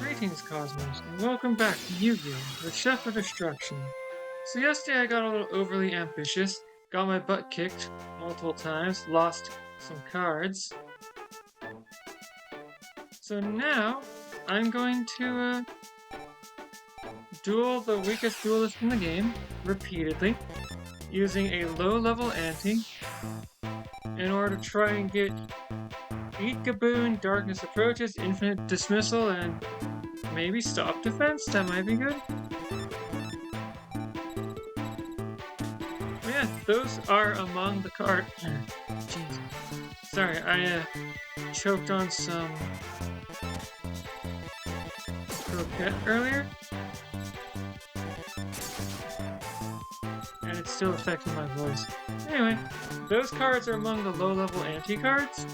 Greetings, Cosmos, and welcome back to Yu-Gi-Oh! Reshef of Destruction. So yesterday I got a little overly ambitious, got my butt kicked multiple times, lost some cards. So now I'm going to duel the weakest duelist in the game, repeatedly, using a low-level ante in order to try and get Eat Gaboon, Darkness Approaches, Infinite Dismissal, and maybe Stop Defense? That might be good. Yeah, those are among the cards. Jeez. Sorry, I choked on some croquette earlier. And it's still affecting my voice. Anyway, those cards are among the low-level anti-cards.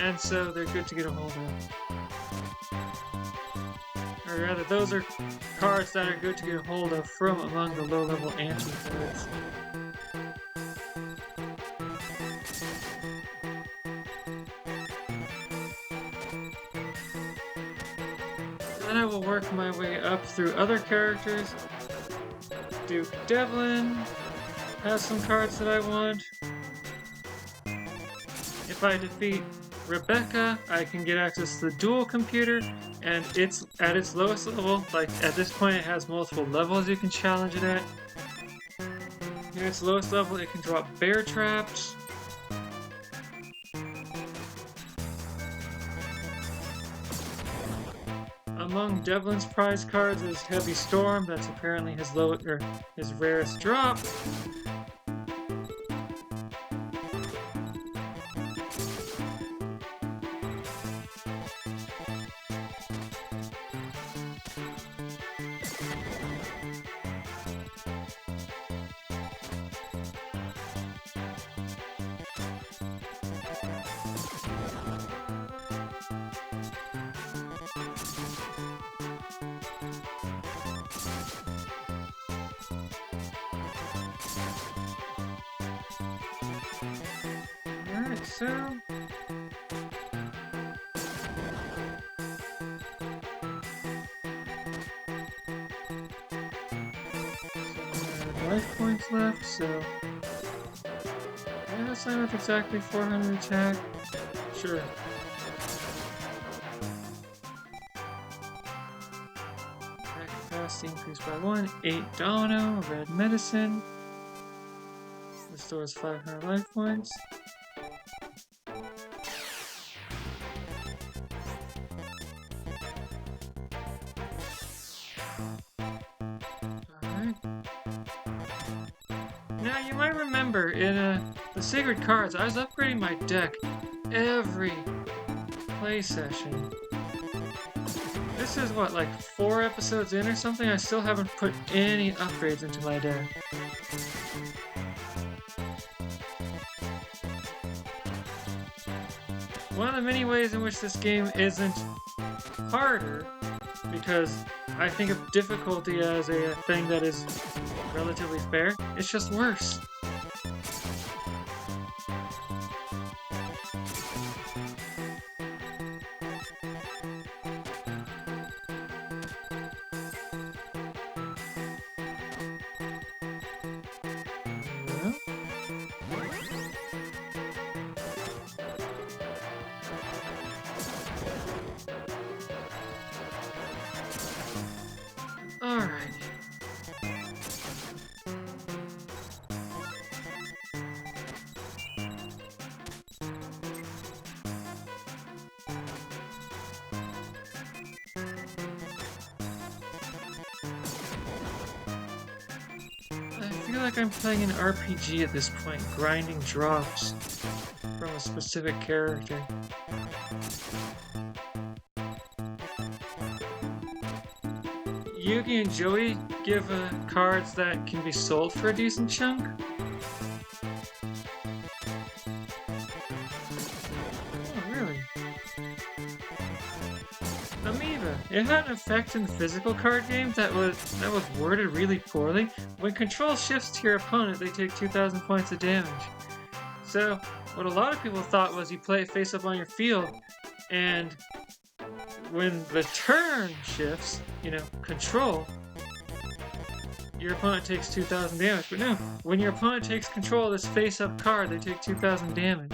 And so they're good to get a hold of. Or rather, those are cards that are good to get a hold of from among the low-level anti-cards. Then I will work my way up through other characters. Duke Devlin has some cards that I want. If I defeat Rebecca, I can get access to the dual computer, and it's at its lowest level. Like, at this point it has multiple levels you can challenge it at. At its lowest level it can drop bear traps. Among Devlin's prize cards is Heavy Storm, that's apparently his his rarest drop. Alright, so life points left, so I guess I'm with exactly 400 attack. Sure. Attack capacity increased by 1. 8 Domino, red medicine. Restores 500 life points. Now, you might remember in the Sacred Cards, I was upgrading my deck every play session. This is what, like 4 episodes in or something? I still haven't put any upgrades into my deck. One of the many ways in which this game isn't harder, because I think of difficulty as a thing that is relatively fair, it's just worse. Alright. I feel like I'm playing an RPG at this point, grinding drops from a specific character. Yugi and Joey give cards that can be sold for a decent chunk. Oh, really? Amoeba. It had an effect in the physical card game that was worded really poorly. When control shifts to your opponent, they take 2,000 points of damage. So, what a lot of people thought was you play it face up on your field, and when the turn shifts, control, your opponent takes 2,000 damage. But no, when your opponent takes control of this face-up card, they take 2,000 damage.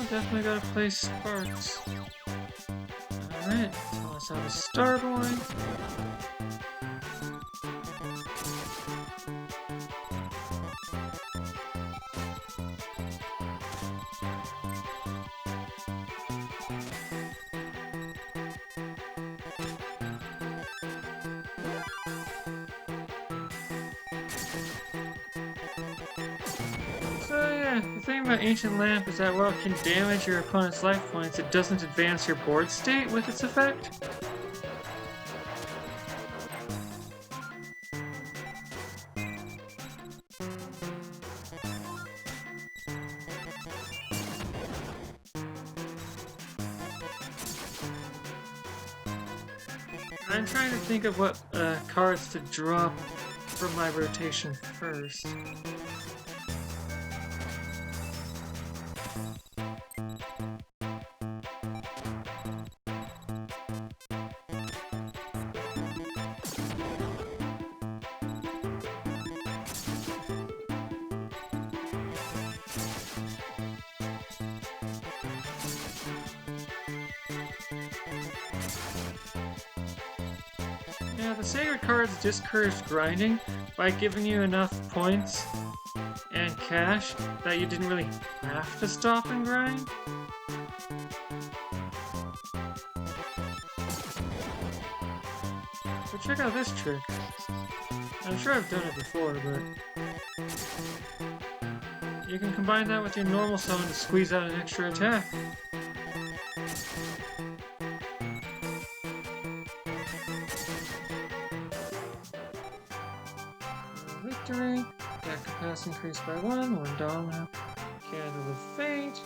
Definitely gotta play Sparks. Alright, so let's have a Starboy. The thing about Ancient Lamp is that while it can damage your opponent's life points, it doesn't advance your board state with its effect. I'm trying to think of what cards to drop from my rotation first. Yeah, the Sacred cards discourage grinding by giving you enough points and cash that you didn't really have to stop and grind. So check out this trick. I'm sure I've done it before, but you can combine that with your normal summon to squeeze out an extra attack. Victory. Deck capacity increased by 1 Domino. Candle of Fate.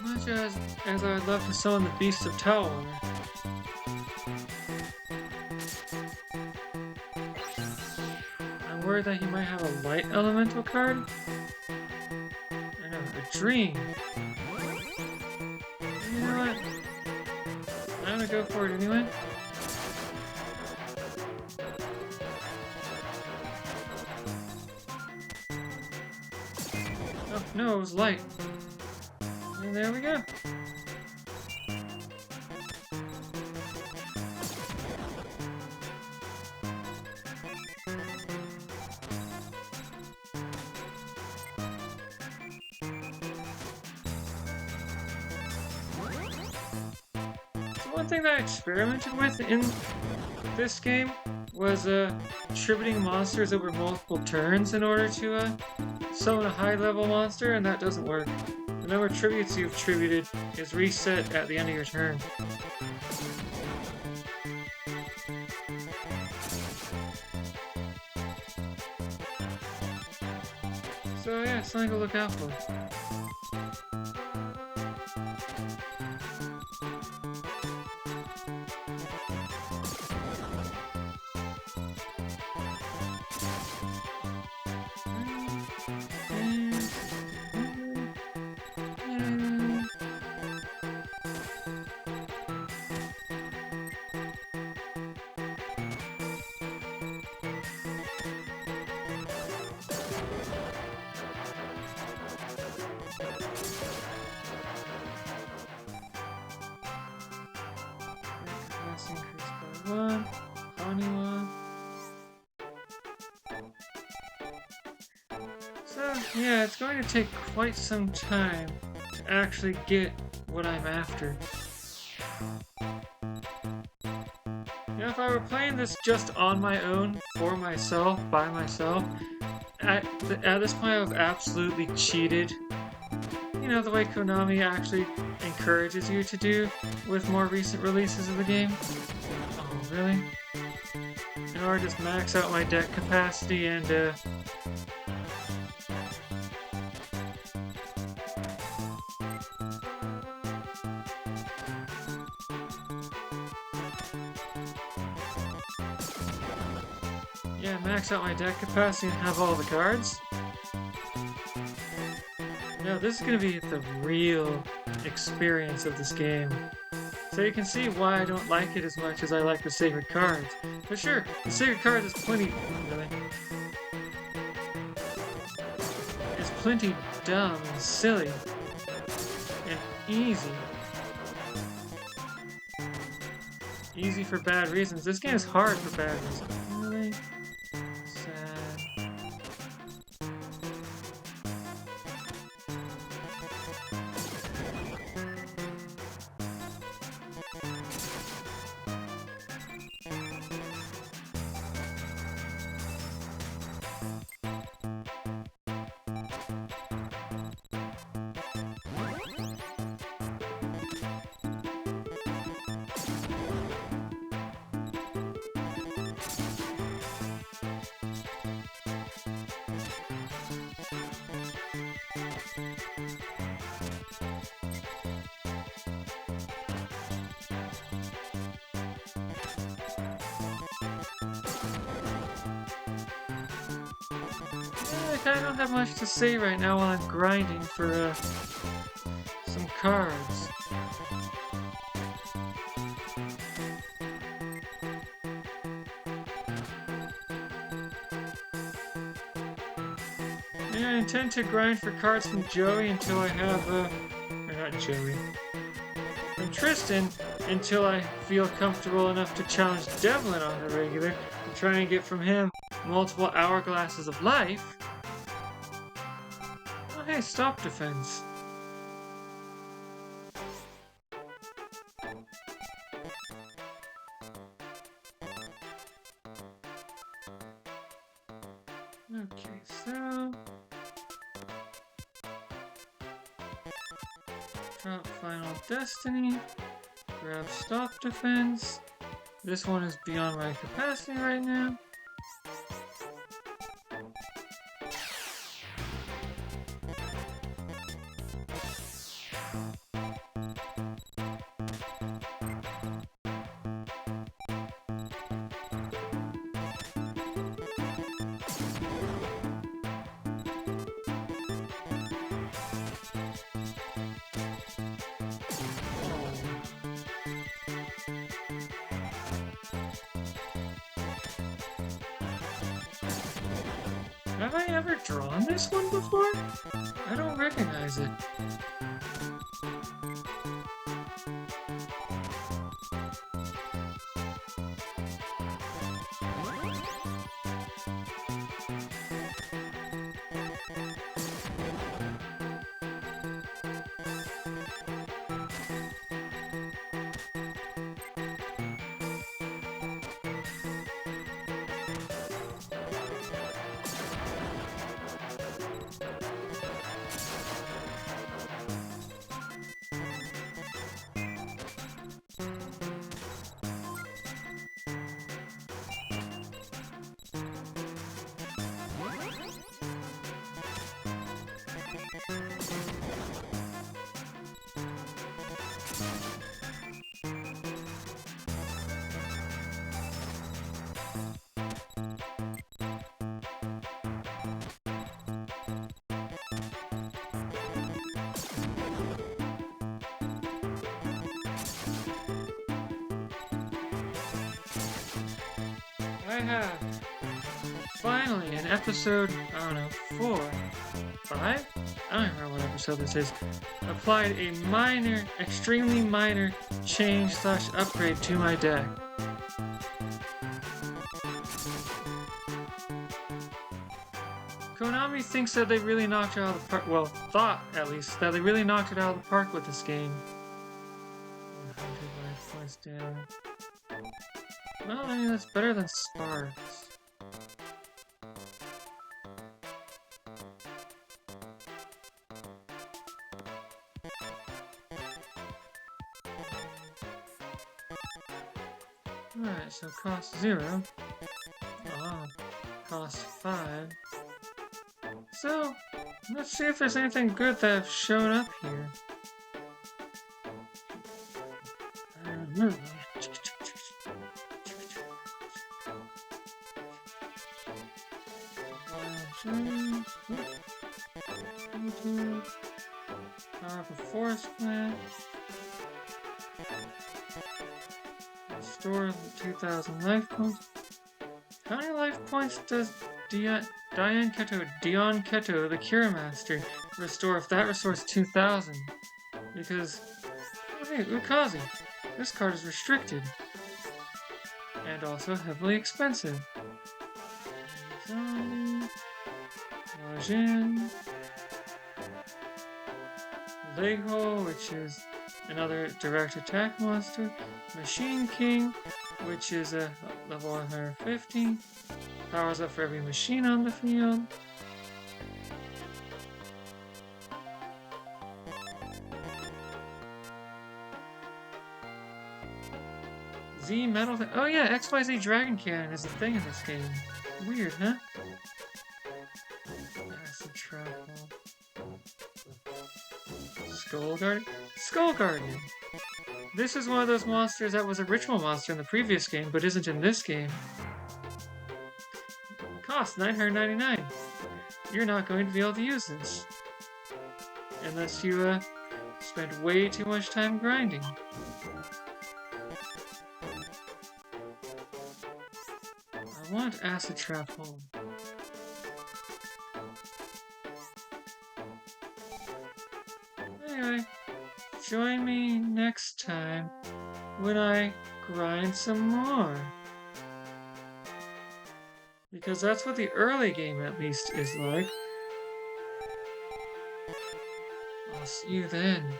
Much as I would love to summon the Beast of Talwar. I'm worried that he might have a light elemental card. I know, a dream. You know what? I'm gonna go for it anyway. Oh, no, it was light. And there we go. One thing that I experimented with in this game was attributing monsters over multiple turns in order to summon a high-level monster, and that doesn't work. The number of tributes you've tributed is reset at the end of your turn. So yeah, something to look out for. one, honey one. So, yeah, it's going to take quite some time to actually get what I'm after. You know, if I were playing this just on my own, for myself, by myself, at this point I would have absolutely cheated. You know, the way Konami actually encourages you to do with more recent releases of the game. Oh, really? In order to just max out my deck capacity and, yeah, max out my deck capacity and have all the cards. No, this is gonna be the real experience of this game. So you can see why I don't like it as much as I like the Sacred Cards. But sure, the Sacred Cards is plenty... really? It's plenty dumb and silly. And easy. Easy for bad reasons. This game is hard for bad reasons. Really? Sad. I don't have much to say right now while I'm grinding for some cards. Yeah, I intend to grind for cards from Joey until I have, or not Joey, from Tristan until I feel comfortable enough to challenge Devlin on the regular and try and get from him multiple hourglasses of life. Oh, hey, stop defense. Okay, so... drop Final Destiny. Grab Stop Defense. This one is beyond my capacity right now. Have I ever drawn this one before? I don't recognize it. I have finally in episode, I don't know, 4, 5? I don't remember what episode this is. Applied a minor, extremely minor change / upgrade to my deck. me thinks that they really knocked it out of the park. Well, thought at least that they really knocked it out of the park with this game. 100 life points down. Well, I mean that's better than Sparks. Alright, so cost 0. Cost 5. So, let's see if there's anything good that have shown up here. Powerful forest plant. Restore 2,000 life points. How many life points does Dion Keto, the Cure Master, restore if that restores 2,000? Because, hey, Ukazi, this card is restricted. And also heavily expensive. Lajin. Legho, which is another direct attack monster. Machine King, which is a level 150. Powers up for every machine on the field. Z Metal. Oh yeah, XYZ Dragon Cannon is a thing in this game. Weird, huh? Acid Trap Hole. Skull Guardian? Skull Guardian! This is one of those monsters that was a ritual monster in the previous game, but isn't in this game. Cost $999. You're not going to be able to use this. Unless you, spend way too much time grinding. I want Acid Trap Hole. Anyway, join me next time when I grind some more. Because that's what the early game at least is like. I'll see you then.